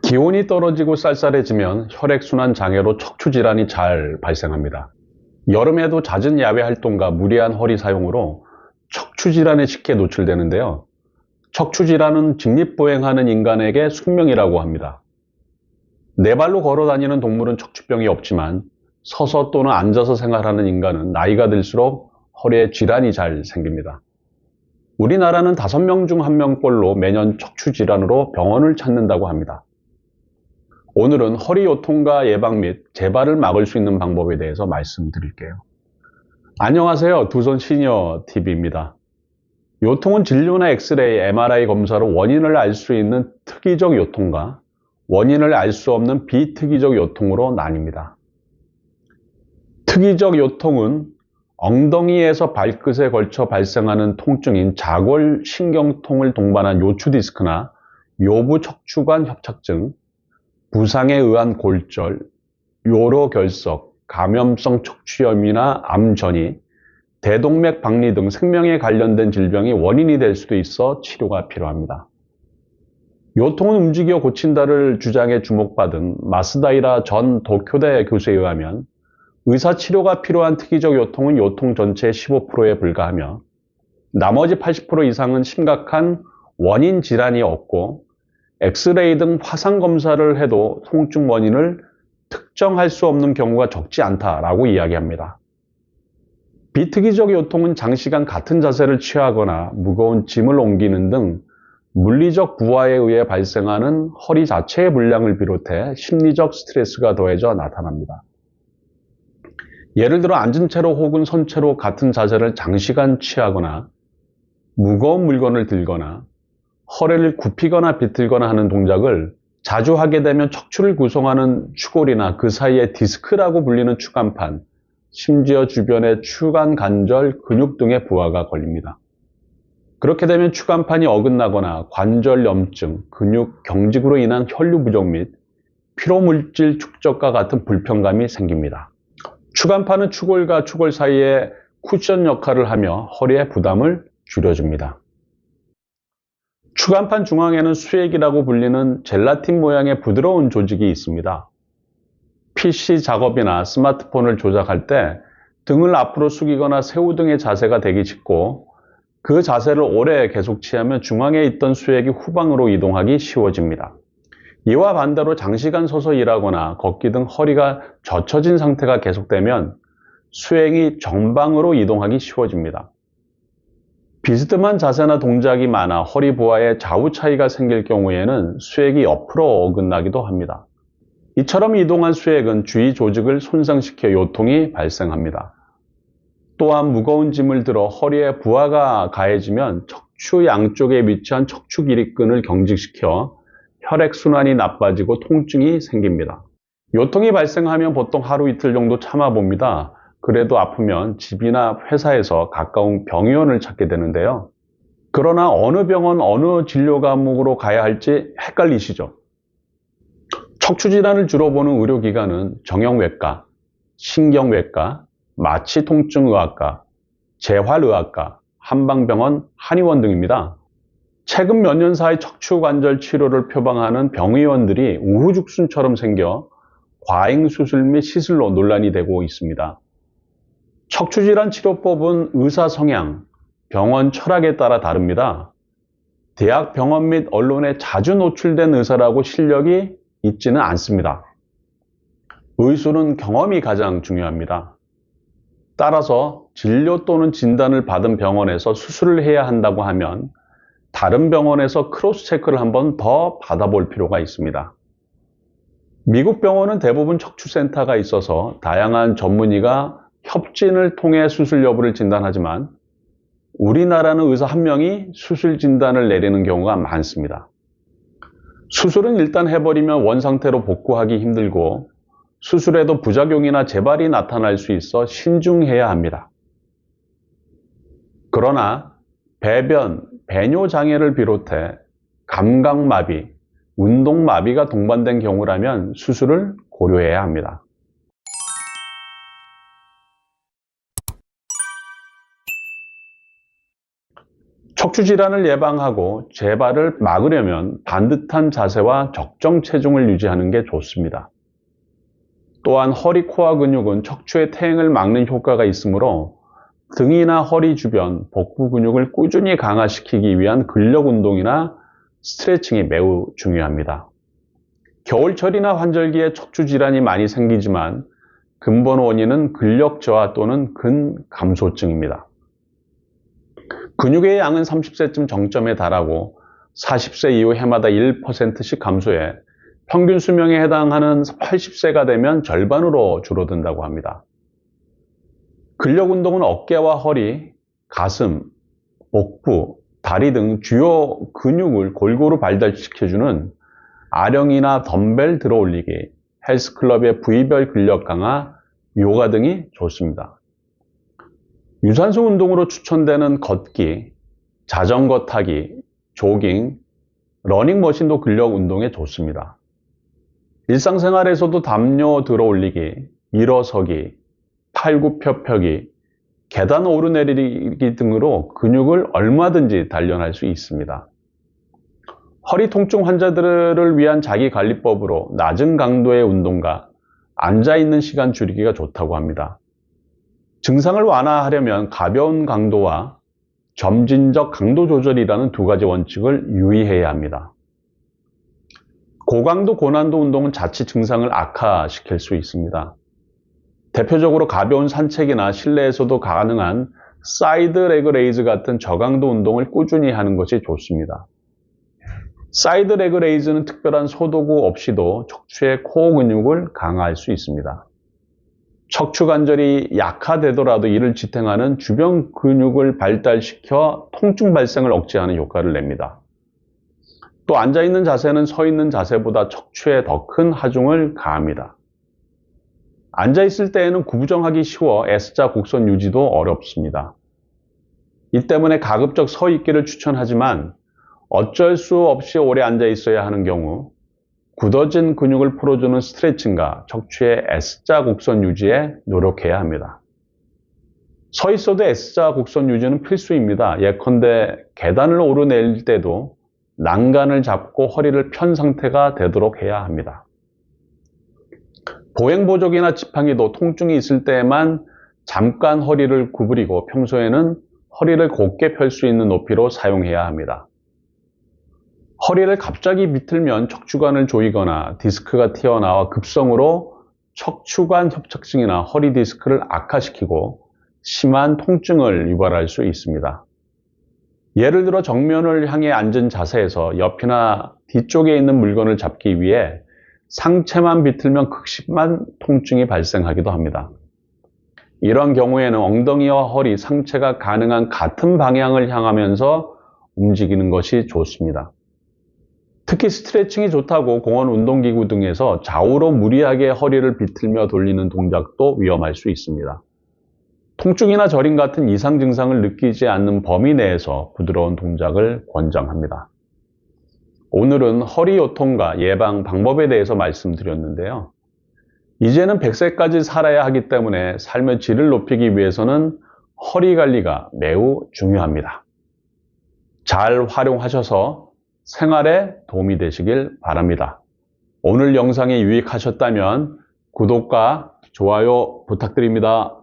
기온이 떨어지고 쌀쌀해지면 혈액순환 장애로 척추질환이 잘 발생합니다. 여름에도 잦은 야외 활동과 무리한 허리 사용으로 척추질환에 쉽게 노출되는데요. 척추질환은 직립보행하는 인간에게 숙명이라고 합니다. 네 발로 걸어 다니는 동물은 척추병이 없지만 서서 또는 앉아서 생활하는 인간은 나이가 들수록 허리에 질환이 잘 생깁니다. 우리나라는 5명 중 1명꼴로 매년 척추질환으로 병원을 찾는다고 합니다. 오늘은 허리 요통과 예방 및 재발을 막을 수 있는 방법에 대해서 말씀드릴게요. 안녕하세요. 두손 시니어 TV입니다. 요통은 진료나 엑스레이, MRI 검사로 원인을 알 수 있는 특이적 요통과 원인을 알 수 없는 비특이적 요통으로 나뉩니다. 특이적 요통은 엉덩이에서 발끝에 걸쳐 발생하는 통증인 자골신경통을 동반한 요추디스크나 요부 척추관 협착증, 부상에 의한 골절, 요로결석, 감염성 척추염이나 암전이, 대동맥 박리 등 생명에 관련된 질병이 원인이 될 수도 있어 치료가 필요합니다. 요통은 움직여 고친다를 주장해 주목받은 마스다이라 전 도쿄대 교수에 의하면 의사치료가 필요한 특이적 요통은 요통 전체의 15%에 불과하며 나머지 80% 이상은 심각한 원인 질환이 없고 엑스레이 등 화상 검사를 해도 통증 원인을 특정할 수 없는 경우가 적지 않다라고 이야기합니다. 비특이적 요통은 장시간 같은 자세를 취하거나 무거운 짐을 옮기는 등 물리적 부하에 의해 발생하는 허리 자체의 불량을 비롯해 심리적 스트레스가 더해져 나타납니다. 예를 들어 앉은 채로 혹은 선 채로 같은 자세를 장시간 취하거나 무거운 물건을 들거나 허리를 굽히거나 비틀거나 하는 동작을 자주 하게 되면 척추를 구성하는 추골이나 그 사이의 디스크라고 불리는 추간판, 심지어 주변의 추간 관절, 근육 등의 부하가 걸립니다. 그렇게 되면 추간판이 어긋나거나 관절염증, 근육 경직으로 인한 혈류 부족 및 피로물질 축적과 같은 불편감이 생깁니다. 추간판은 추골과 추골 사이에 쿠션 역할을 하며 허리의 부담을 줄여줍니다. 추간판 중앙에는 수액이라고 불리는 젤라틴 모양의 부드러운 조직이 있습니다. PC 작업이나 스마트폰을 조작할 때 등을 앞으로 숙이거나 새우 등의 자세가 되기 쉽고 그 자세를 오래 계속 취하면 중앙에 있던 수액이 후방으로 이동하기 쉬워집니다. 이와 반대로 장시간 서서 일하거나 걷기 등 허리가 젖혀진 상태가 계속되면 수액이 정방으로 이동하기 쉬워집니다. 비스듬한 자세나 동작이 많아 허리 부하에 좌우 차이가 생길 경우에는 수액이 옆으로 어긋나기도 합니다. 이처럼 이동한 수액은 주위 조직을 손상시켜 요통이 발생합니다. 또한 무거운 짐을 들어 허리에 부하가 가해지면 척추 양쪽에 위치한 척추 기립근을 경직시켜 혈액순환이 나빠지고 통증이 생깁니다. 요통이 발생하면 보통 하루 이틀 정도 참아봅니다. 그래도 아프면 집이나 회사에서 가까운 병의원을 찾게 되는데요. 그러나 어느 병원, 어느 진료 과목으로 가야 할지 헷갈리시죠? 척추질환을 주로 보는 의료기관은 정형외과, 신경외과, 마취통증의학과, 재활의학과, 한방병원, 한의원 등입니다. 최근 몇 년 사이 척추관절 치료를 표방하는 병의원들이 우후죽순처럼 생겨 과잉수술 및 시술로 논란이 되고 있습니다. 척추질환 치료법은 의사 성향, 병원 철학에 따라 다릅니다. 대학, 병원 및 언론에 자주 노출된 의사라고 실력이 있지는 않습니다. 의술은 경험이 가장 중요합니다. 따라서 진료 또는 진단을 받은 병원에서 수술을 해야 한다고 하면 다른 병원에서 크로스 체크를 한번 더 받아볼 필요가 있습니다. 미국 병원은 대부분 척추센터가 있어서 다양한 전문의가 협진을 통해 수술 여부를 진단하지만 우리나라는 의사 한 명이 수술 진단을 내리는 경우가 많습니다. 수술은 일단 해버리면 원상태로 복구하기 힘들고 수술에도 부작용이나 재발이 나타날 수 있어 신중해야 합니다. 그러나 배변, 배뇨 장애를 비롯해 감각마비, 운동마비가 동반된 경우라면 수술을 고려해야 합니다. 척추 질환을 예방하고 재발을 막으려면 반듯한 자세와 적정 체중을 유지하는 게 좋습니다. 또한 허리 코어 근육은 척추의 퇴행을 막는 효과가 있으므로 등이나 허리 주변 복부 근육을 꾸준히 강화시키기 위한 근력 운동이나 스트레칭이 매우 중요합니다. 겨울철이나 환절기에 척추 질환이 많이 생기지만 근본 원인은 근력 저하 또는 근감소증입니다. 근육의 양은 30세쯤 정점에 달하고 40세 이후 해마다 1%씩 감소해 평균 수명에 해당하는 80세가 되면 절반으로 줄어든다고 합니다. 근력 운동은 어깨와 허리, 가슴, 복부, 다리 등 주요 근육을 골고루 발달시켜주는 아령이나 덤벨 들어올리기, 헬스클럽의 부위별 근력 강화, 요가 등이 좋습니다. 유산소 운동으로 추천되는 걷기, 자전거 타기, 조깅, 러닝머신도 근력 운동에 좋습니다. 일상생활에서도 담요 들어올리기, 일어서기, 팔굽혀펴기, 계단 오르내리기 등으로 근육을 얼마든지 단련할 수 있습니다. 허리 통증 환자들을 위한 자기관리법으로 낮은 강도의 운동과 앉아있는 시간 줄이기가 좋다고 합니다. 증상을 완화하려면 가벼운 강도와 점진적 강도 조절이라는 두 가지 원칙을 유의해야 합니다. 고강도 고난도 운동은 자칫 증상을 악화시킬 수 있습니다. 대표적으로 가벼운 산책이나 실내에서도 가능한 사이드 레그 레이즈 같은 저강도 운동을 꾸준히 하는 것이 좋습니다. 사이드 레그 레이즈는 특별한 소도구 없이도 척추의 코어 근육을 강화할 수 있습니다. 척추 관절이 약화되더라도 이를 지탱하는 주변 근육을 발달시켜 통증 발생을 억제하는 효과를 냅니다. 또 앉아있는 자세는 서있는 자세보다 척추에 더 큰 하중을 가합니다. 앉아있을 때에는 구부정하기 쉬워 S자 곡선 유지도 어렵습니다. 이 때문에 가급적 서 있기를 추천하지만 어쩔 수 없이 오래 앉아 있어야 하는 경우 굳어진 근육을 풀어주는 스트레칭과 척추의 S자 곡선 유지에 노력해야 합니다. 서 있어도 S자 곡선 유지는 필수입니다. 예컨대 계단을 오르내릴 때도 난간을 잡고 허리를 편 상태가 되도록 해야 합니다. 보행보족이나 지팡이도 통증이 있을 때에만 잠깐 허리를 구부리고 평소에는 허리를 곧게 펼 수 있는 높이로 사용해야 합니다. 허리를 갑자기 비틀면 척추관을 조이거나 디스크가 튀어나와 급성으로 척추관 협착증이나 허리 디스크를 악화시키고 심한 통증을 유발할 수 있습니다. 예를 들어 정면을 향해 앉은 자세에서 옆이나 뒤쪽에 있는 물건을 잡기 위해 상체만 비틀면 극심한 통증이 발생하기도 합니다. 이런 경우에는 엉덩이와 허리, 상체가 가능한 같은 방향을 향하면서 움직이는 것이 좋습니다. 특히 스트레칭이 좋다고 공원 운동기구 등에서 좌우로 무리하게 허리를 비틀며 돌리는 동작도 위험할 수 있습니다. 통증이나 저림 같은 이상 증상을 느끼지 않는 범위 내에서 부드러운 동작을 권장합니다. 오늘은 허리 요통과 예방 방법에 대해서 말씀드렸는데요. 이제는 100세까지 살아야 하기 때문에 삶의 질을 높이기 위해서는 허리 관리가 매우 중요합니다. 잘 활용하셔서 생활에 도움이 되시길 바랍니다. 오늘 영상이 유익하셨다면 구독과 좋아요 부탁드립니다.